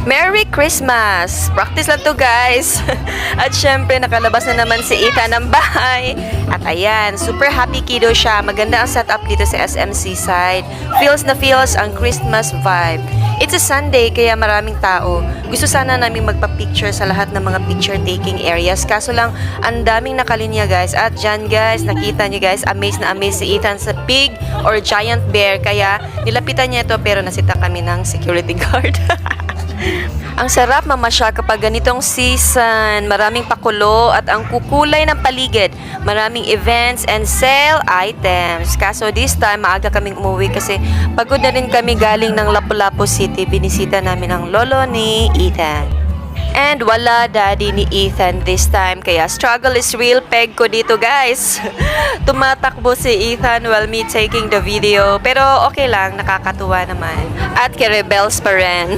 Merry Christmas! Practice lang to guys. At syempre nakalabas na naman si Ethan ng bahay. At ayan, super happy kiddo siya. Maganda ang setup dito sa SM Seaside. Feels na feels ang Christmas vibe. It's a Sunday kaya maraming tao. Gusto sana namin magpa-picture sa lahat ng mga picture taking areas. Kaso lang, ang daming nakalinya guys. At dyan guys, nakita niyo guys, amazed na amazed si Ethan sa pig or giant bear. Kaya nilapitan niya ito pero nasita kami ng security guard. Ang sarap mamasyal kapag ganitong season. Maraming pakulo at ang kukulay ng paligid. Maraming events and sale items. Kaso this time, maaga kaming umuwi kasi pagod na rin kami galing ng Lapu-Lapu City. Binisita namin ang lolo ni Ethan. And wala daddy ni Ethan this time. Kaya struggle is real peg ko dito guys. Tumatakbo si Ethan while me taking the video. Pero okay lang, nakakatuwa naman. At kay rebels pa rin.